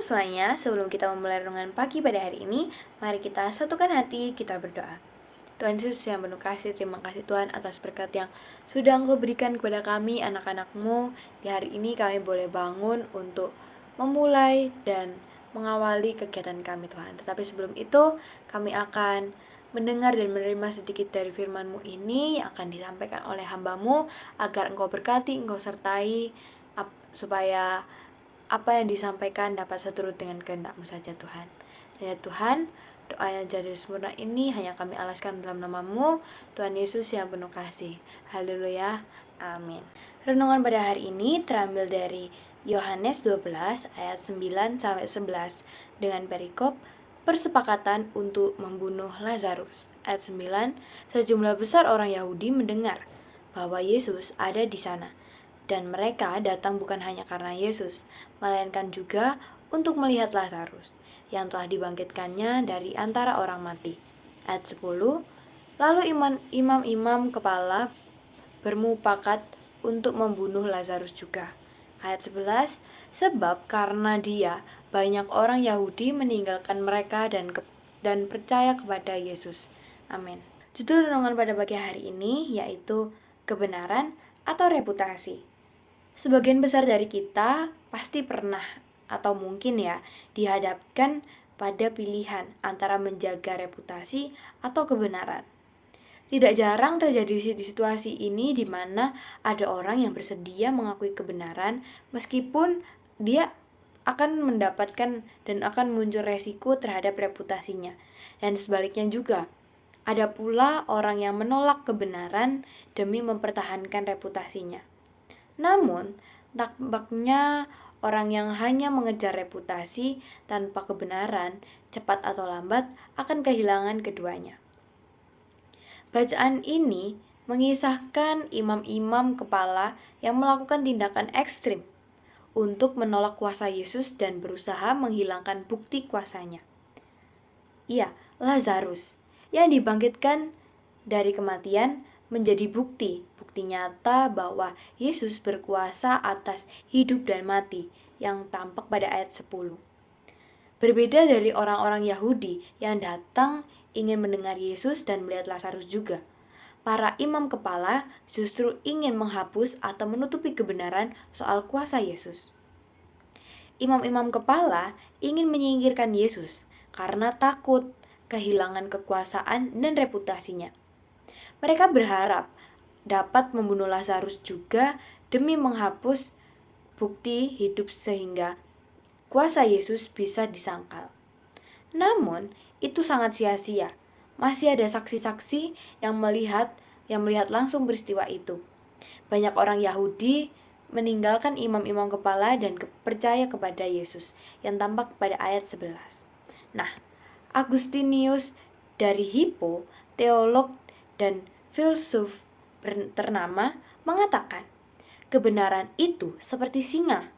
semuanya, sebelum kita memulai renungan pagi pada hari ini, mari kita satukan hati, kita berdoa. Tuhan Yesus yang penuh kasih, terima kasih Tuhan atas berkat yang sudah Engkau berikan kepada kami, anak-anak-Mu. Di hari ini kami boleh bangun untuk memulai dan mengawali kegiatan kami Tuhan. Tetapi sebelum itu, kami akan mendengar dan menerima sedikit dari firman-Mu ini yang akan disampaikan oleh hamba-Mu, agar Engkau berkati, Engkau sertai, supaya apa yang disampaikan dapat seturut dengan kehendak-Mu saja Tuhan. Dan ya Tuhan, doa yang jadi sempurna ini hanya kami alaskan dalam nama-Mu, Tuhan Yesus yang penuh kasih. Haleluya, amin. Renungan pada hari ini terambil dari Yohanes 12 ayat 9-11 dengan perikop persepakatan untuk membunuh Lazarus. Ayat 9, sejumlah besar orang Yahudi mendengar bahwa Yesus ada di sana. Dan mereka datang bukan hanya karena Yesus, melainkan juga untuk melihat Lazarus, yang telah dibangkitkannya dari antara orang mati. Ayat 10, lalu imam-imam kepala bermufakat untuk membunuh Lazarus juga. Ayat 11, sebab karena dia, banyak orang Yahudi meninggalkan mereka dan percaya kepada Yesus. Amin. Judul renungan pada pagi hari ini yaitu kebenaran atau reputasi. Sebagian besar dari kita pasti pernah atau mungkin ya dihadapkan pada pilihan antara menjaga reputasi atau kebenaran. Tidak jarang terjadi di situasi ini di mana ada orang yang bersedia mengakui kebenaran meskipun dia akan mendapatkan dan akan muncul resiko terhadap reputasinya. Dan sebaliknya juga, ada pula orang yang menolak kebenaran demi mempertahankan reputasinya. Namun, tampaknya orang yang hanya mengejar reputasi tanpa kebenaran, cepat atau lambat akan kehilangan keduanya. Bacaan ini mengisahkan imam-imam kepala yang melakukan tindakan ekstrim untuk menolak kuasa Yesus dan berusaha menghilangkan bukti kuasanya. Iya, Lazarus yang dibangkitkan dari kematian menjadi bukti nyata bahwa Yesus berkuasa atas hidup dan mati yang tampak pada ayat 10. Berbeda dari orang-orang Yahudi yang datang ingin mendengar Yesus dan melihat Lazarus juga. Para imam kepala justru ingin menghapus atau menutupi kebenaran soal kuasa Yesus. Imam-imam kepala ingin menyingkirkan Yesus karena takut kehilangan kekuasaan dan reputasinya. Mereka berharap dapat membunuh Lazarus juga demi menghapus bukti hidup sehingga kuasa Yesus bisa disangkal. Namun, itu sangat sia-sia. Masih ada saksi-saksi yang melihat langsung peristiwa itu. Banyak orang Yahudi meninggalkan imam-imam kepala dan percaya kepada Yesus yang tampak pada ayat 11. Nah, Agustinius dari Hippo, teolog dan filsuf ternama, mengatakan, kebenaran itu seperti singa,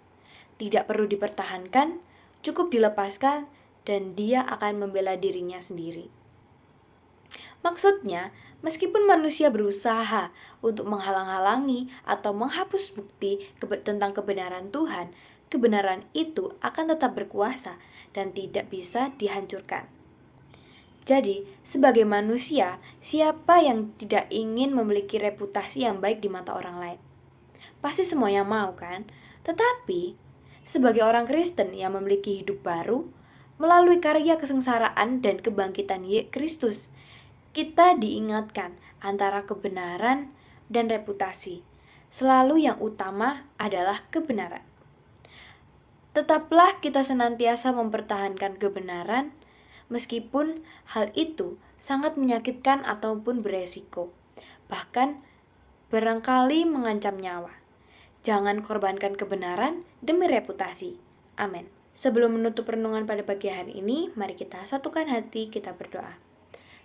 tidak perlu dipertahankan, cukup dilepaskan, dan dia akan membela dirinya sendiri. Maksudnya, meskipun manusia berusaha untuk menghalang-halangi atau menghapus bukti tentang kebenaran Tuhan, kebenaran itu akan tetap berkuasa dan tidak bisa dihancurkan. Jadi, sebagai manusia, siapa yang tidak ingin memiliki reputasi yang baik di mata orang lain? Pasti semuanya mau kan? Tetapi, sebagai orang Kristen yang memiliki hidup baru, melalui karya kesengsaraan dan kebangkitan Kristus, kita diingatkan antara kebenaran dan reputasi. Selalu yang utama adalah kebenaran. Tetaplah kita senantiasa mempertahankan kebenaran, meskipun hal itu sangat menyakitkan ataupun beresiko, bahkan barangkali mengancam nyawa. Jangan korbankan kebenaran demi reputasi. Amin. Sebelum menutup renungan pada pagi hari ini, mari kita satukan hati, kita berdoa.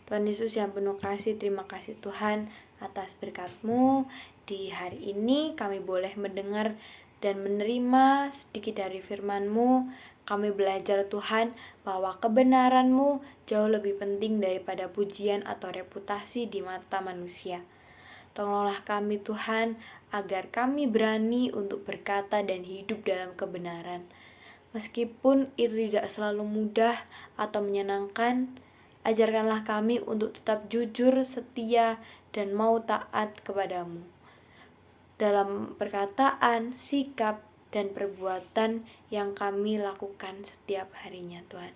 Tuhan Yesus yang penuh kasih, terima kasih Tuhan atas berkat-Mu. Di hari ini kami boleh mendengar dan menerima sedikit dari firman-Mu. Kami belajar Tuhan bahwa kebenaran-Mu jauh lebih penting daripada pujian atau reputasi di mata manusia. Tolonglah kami Tuhan agar kami berani untuk berkata dan hidup dalam kebenaran. Meskipun itu tidak selalu mudah atau menyenangkan, ajarkanlah kami untuk tetap jujur, setia, dan mau taat kepadamu dalam perkataan, sikap, dan perbuatan yang kami lakukan setiap harinya, Tuhan.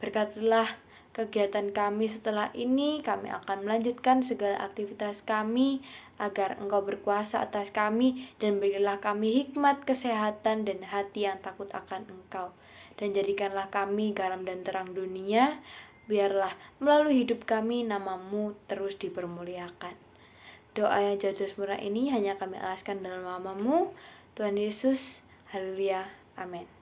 Berkatilah kegiatan kami setelah ini, kami akan melanjutkan segala aktivitas kami agar Engkau berkuasa atas kami, dan berilah kami hikmat, kesehatan, dan hati yang takut akan Engkau. Dan jadikanlah kami garam dan terang dunia, biarlah melalui hidup kami nama-Mu terus dipermuliakan. Doa yang jatuh murah ini hanya kami alaskan dalam nama-Mu, Tuhan Yesus. Haleluya. Amin.